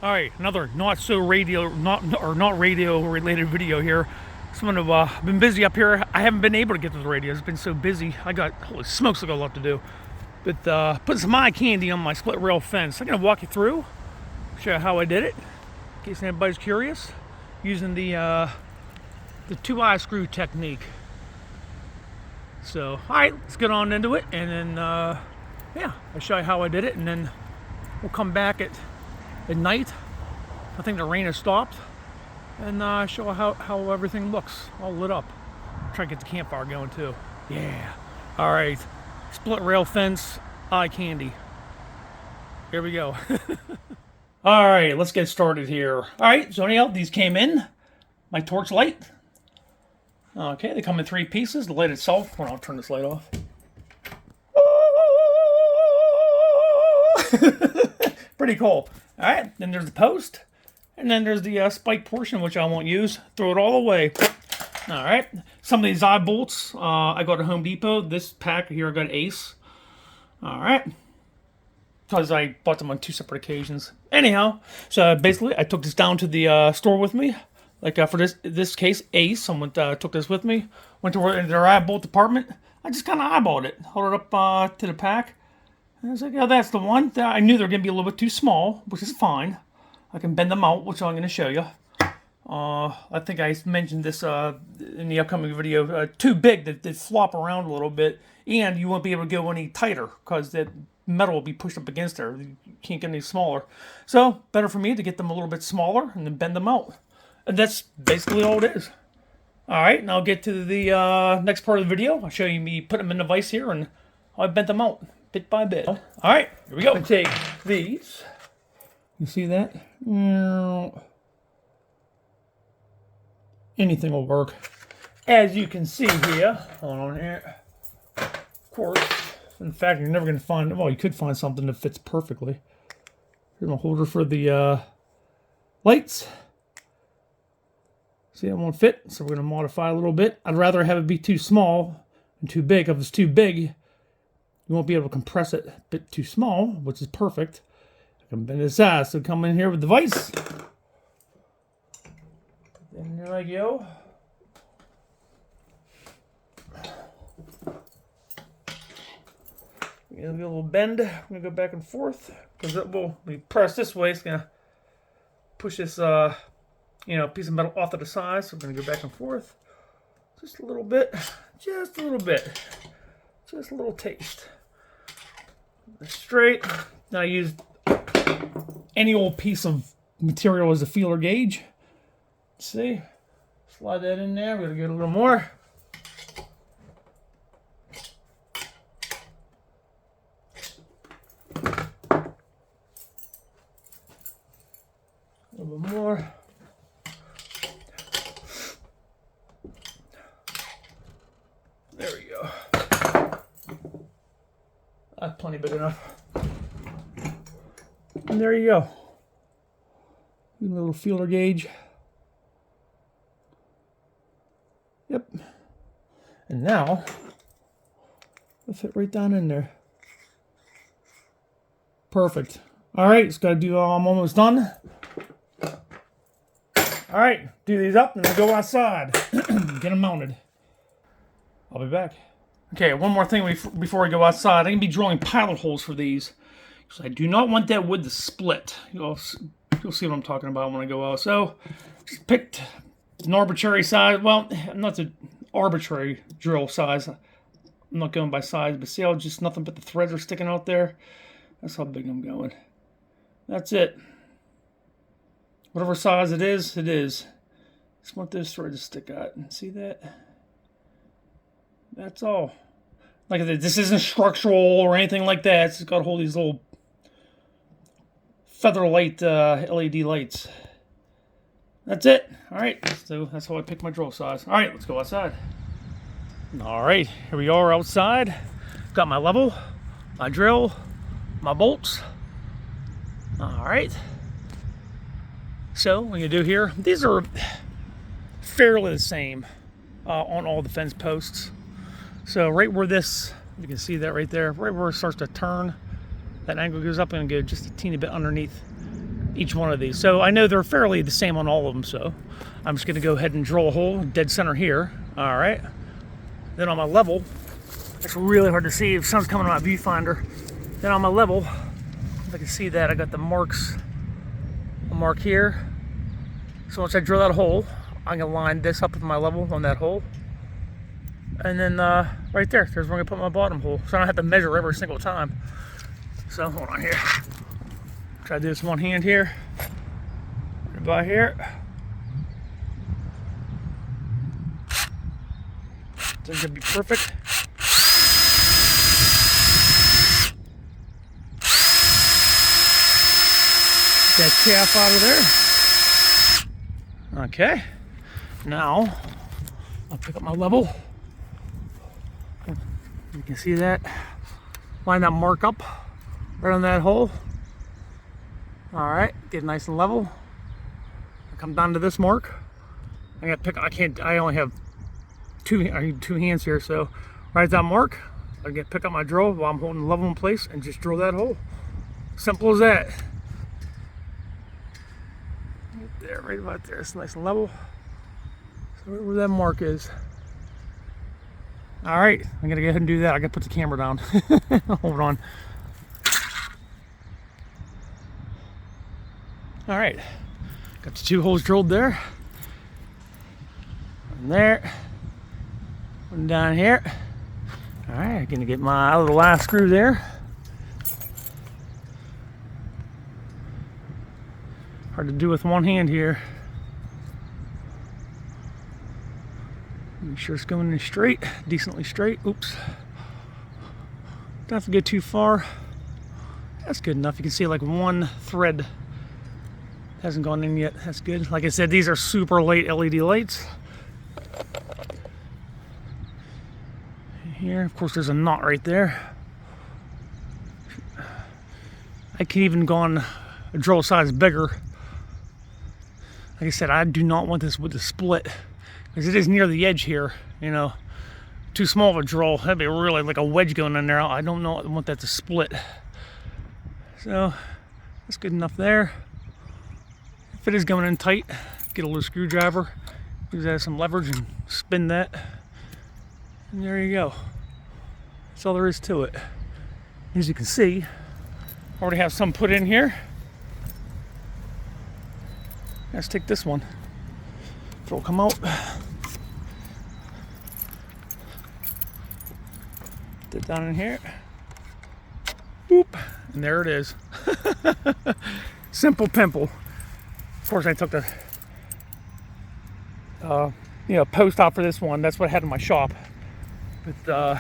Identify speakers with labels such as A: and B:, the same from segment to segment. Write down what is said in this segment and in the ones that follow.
A: All right, another not radio related video here. I've been busy up here. I haven't been able to get to the radio. It's been so busy. Holy smokes, I got a lot to do. But putting some eye candy on my split rail fence. I'm gonna walk you through, show you how I did it, in case anybody's curious, using the 2-eye screw technique. So, all right, let's get on into it, and then yeah, I'll show you how I did it, and then we'll come back at night. I think the rain has stopped, and show how everything looks all lit up. Try to get the campfire going too. Yeah. All right, split rail fence, eye candy. Here we go. All right, let's get started here. All right, so anyhow, these came in my torch light. Okay, they come in 3 pieces. The light itself, well, I'll turn this light off. Pretty cool. All right, then there's the post, and then there's the spike portion, which I won't use. Throw it all away. All right, some of these eye bolts I got at Home Depot. This pack here I got at Ace. All right, because I bought them on 2 separate occasions. Anyhow, so basically I took this down to the store with me. Like for this case, Ace, someone took this with me. Went to their eye bolt department. I just kind of eyeballed it, held it up to the pack. And I was like, yeah, that's the one. I knew they were going to be a little bit too small, which is fine. I can bend them out, which I'm going to show you. I think I mentioned this in the upcoming video. Too big that they flop around a little bit, and you won't be able to go any tighter because that metal will be pushed up against there. You can't get any smaller. So, better for me to get them a little bit smaller and then bend them out. And that's basically all it is. All right, now I'll get to the next part of the video. I'll show you me putting them in the vise here and how I bent them out bit by bit. All right, here we go. I'm gonna take these. You see that? Anything will work. As you can see here, hold on here. Of course, in fact, you're never gonna find, well, you could find something that fits perfectly. Here's my holder for the lights. See, it won't fit, so we're going to modify a little bit. I'd rather have it be too small and too big. If it's too big, you won't be able to compress it a bit too small, which is perfect. I can bend this out, so come in here with the vise. And there I go. Give it a little bend. I'm going to go back and forth, because it will be pressed this way. It's going to push this piece of metal off to the side, so we're going to go back and forth. Just a little bit. Just a little bit. Just a little taste. Straight. Now I use any old piece of material as a feeler gauge. See? Slide that in there. We're going to get a little more. A little bit more. There we go. That's plenty big enough. And there you go. A little feeler gauge. Yep. And now, it'll fit right down in there. Perfect. All right, just gotta do, I'm almost done. All right, do these up and then go outside. Get them mounted. I'll be back. Okay, one more thing before I go outside. I'm going to be drilling pilot holes for these. Because I do not want that wood to split. You'll see what I'm talking about when I go out. So, just picked an arbitrary size. Well, not the arbitrary drill size. I'm not going by size. But see how just nothing but the threads are sticking out there? That's how big I'm going. That's it. Whatever size it is, it is. Just want those threads to stick out. See that? That's all. Like I said, this isn't structural or anything like that. It's got all these little feather light LED lights. That's it. All right. So that's how I pick my drill size. All right, let's go outside. All right, here we are outside. Got my level, my drill, my bolts. All right. So what you do here, these are fairly the same on all the fence posts. So right where this, you can see that right there, right where it starts to turn, that angle goes up and go just a teeny bit underneath each one of these. So I know they're fairly the same on all of them, so I'm just gonna go ahead and drill a hole dead center here. All right. Then on my level, it's really hard to see if sun's coming on my viewfinder. Then on my level, if I can see that, I got the marks, a mark here. So once I drill that hole, I'm gonna line this up with my level on that hole. And then right there's where I'm gonna put my bottom hole. So I don't have to measure every single time. So hold on here. Try to do this one hand here. Right about here. It's gonna be perfect. Get that chaff out of there. Okay. Now I'll pick up my level. You can see that. Line that mark up right on that hole. All right, get it nice and level. I come down to this mark. I got to pick. I only have two hands here, so right at that mark, I get pick up my drill while I'm holding the level in place and just drill that hole. Simple as that. Right there, right about there. It's nice and level. So right where that mark is. All right, I'm gonna go ahead and do that. I gotta put the camera down. Hold on. All right, got the 2 holes drilled there. One there, one down here. All right, I'm gonna get my little last screw there. Hard to do with one hand here. Make sure it's going in straight, decently straight. Oops. Don't have to get too far. That's good enough. You can see like one thread hasn't gone in yet. That's good. Like I said, these are super late LED lights. Here, of course, there's a knot right there. I could even gone a drill size bigger. Like I said, I do not want this with the split because it is near the edge here. You know, too small of a drill. That'd be really like a wedge going in there. I don't know. I want that to split. So that's good enough there. If it is going in tight, get a little screwdriver, use that as some leverage and spin that. And there you go. That's all there is to it. As you can see, I already have some put in here. Let's take this one. If it'll come out. Put it down in here. Boop. And there it is. Simple pimple. Of course, I took the post out for this one. That's what I had in my shop. But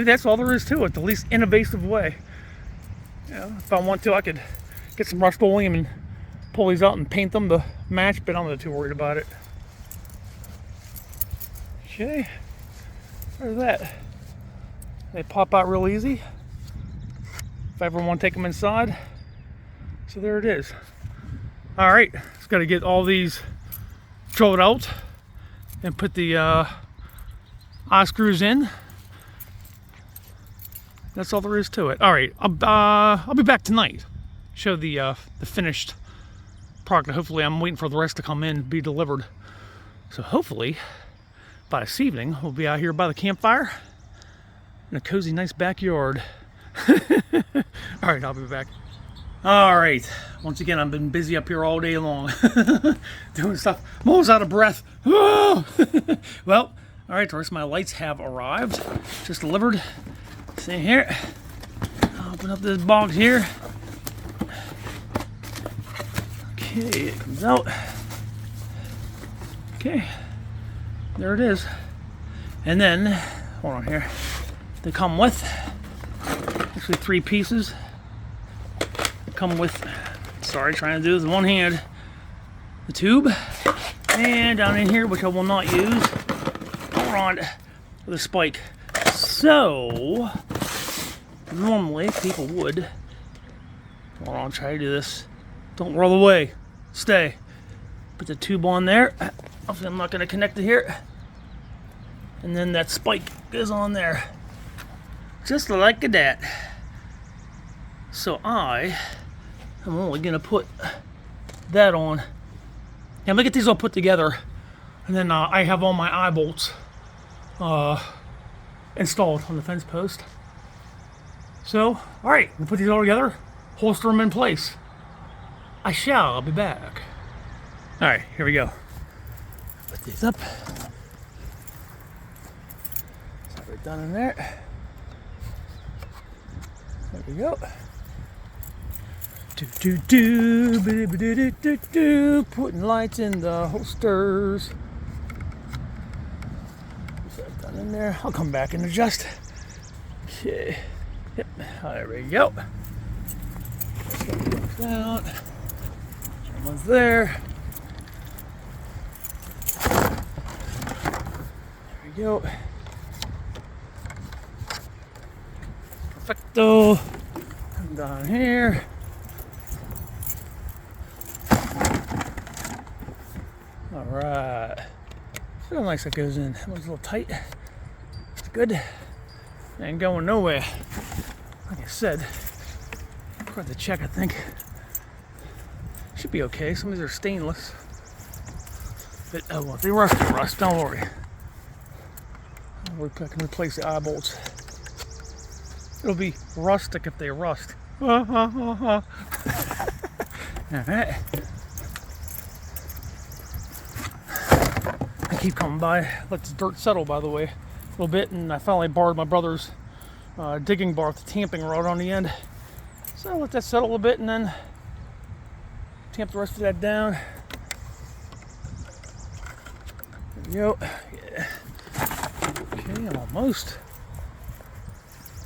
A: that's all there is to it. The least innovative way. You know, if I want to, I could get some Rust-Oleum and pull these out and paint them to match, but I'm not too worried about it. Okay, there's that. They pop out real easy if I ever want to take them inside. So there it is. All right, just got to get all these drilled out and put the eye screws in. That's all there is to it. All right, I'll be back tonight. Show the finished product. Hopefully, I'm waiting for the rest to come in, be delivered. So hopefully, by this evening, we'll be out here by the campfire in a cozy, nice backyard. All right, I'll be back. All right, once again, I've been busy up here all day long doing stuff. I'm almost out of breath. Well, all right, the rest of my lights have arrived. Just delivered. See here. I'll open up this box here. Okay, it comes out. Okay, there it is. And then, hold on here. They come with actually 3 pieces. They come with, sorry, trying to do this with one hand. The tube, and down in here, which I will not use, hold on, with a spike. So, normally people would, hold on, try to do this. Don't roll away, stay. Put the tube on there. Hopefully I'm not going to connect it here. And then that spike goes on there. Just like that. So I I'm only gonna put that on. Yeah, I'm gonna get these all put together, and then I have all my eye bolts installed on the fence post. So, all right, we'll put these all together, holster them in place. I shall be back. All right, here we go. Put these up. Set it down in there. There we go. Putting lights in the holsters. Set it down in there. I'll come back and adjust. Okay. Yep. There we go. Down. Someone's there. There we go. Perfecto. Come down here. All right. Feel nice it goes in. That one's a little tight. It's good. Ain't going nowhere. Like I said, got to check. I think should be okay. Some of these are stainless. But oh well, they rust. Don't worry. I can replace the eye bolts. It'll be rustic if they rust. All right. I keep coming by. Let this dirt settle, by the way, a little bit, and I finally borrowed my brother's digging bar with the tamping rod on the end. So I'll let that settle a bit and then tamp the rest of that down. There we go. Yeah. Okay, I'm almost.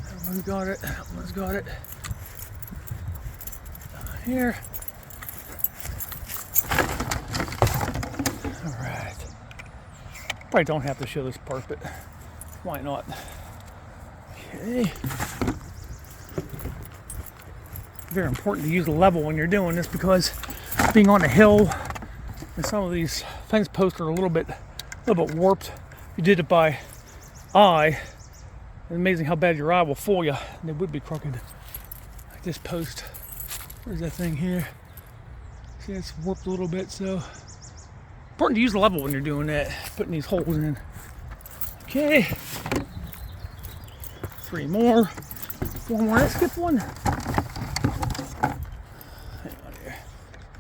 A: That one's got it. That one's got it. Down here. All right. Probably don't have to show this part, but why not? Okay. Very important to use a level when you're doing this, because being on a hill and some of these fence posts are a little bit warped. If you did it by eye, it's amazing how bad your eye will fool you. And it would be crooked. Like this post. Where's that thing here? See, it's warped a little bit, so important to use a level when you're doing that, putting these holes in. Okay. 3 more. 4 more. Let's skip one. Hang on here.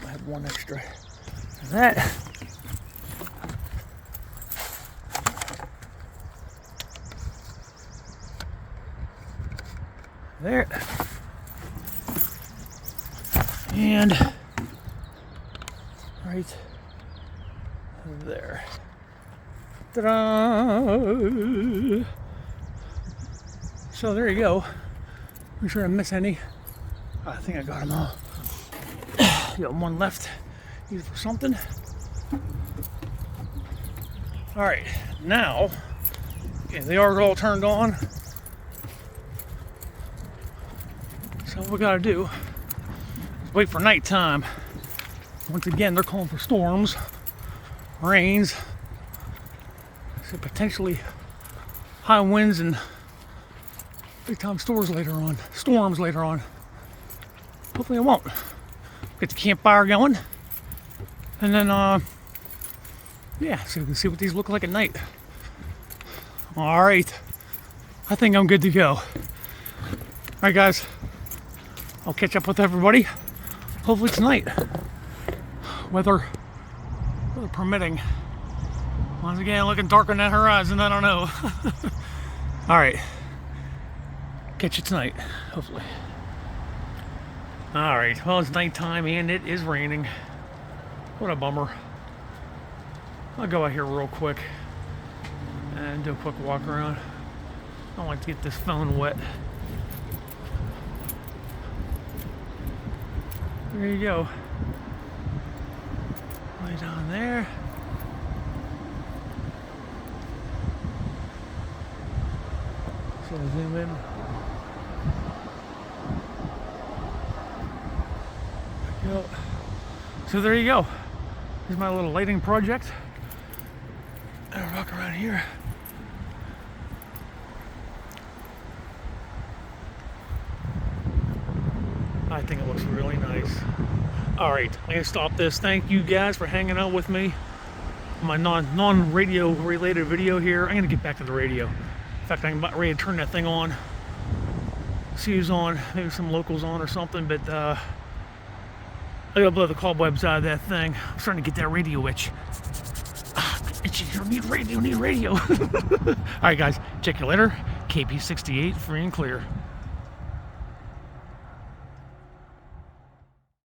A: I have 1 extra. That. There. And right there. Ta-da! So there you go. Make sure I didn't miss any. I think I got them all. Got 1 left. Use it for something. All right, now, okay, they are all turned on. So what we gotta do is wait for nighttime. Once again, they're calling for storms, rains, so potentially high winds and big time storms later on. Hopefully it won't. Get the campfire going, and then yeah, so we can see what these look like at night. All right, I think I'm good to go. All right, guys, I'll catch up with everybody hopefully tonight, weather permitting. Once again, looking dark on that horizon. I don't know. All right, catch you tonight, hopefully. All right, well, it's nighttime and it is raining. What a bummer. I'll go out here real quick and do a quick walk around. I don't like to get this phone wet. There you go. Way down there. So zoom in. Go. So there you go. Here's my little lighting project. I'll walk around here. I think it looks really nice. All right, I'm gonna stop this. Thank you guys for hanging out with me. My non-radio related video here. I'm gonna get back to the radio. In fact, I'm about ready to turn that thing on. See who's on. Maybe some locals on or something. But I gotta blow the cobwebs out of that thing. I'm starting to get that radio itch. Itchy. Need radio. Need radio. All right, guys. Check you later. KP68 free and clear.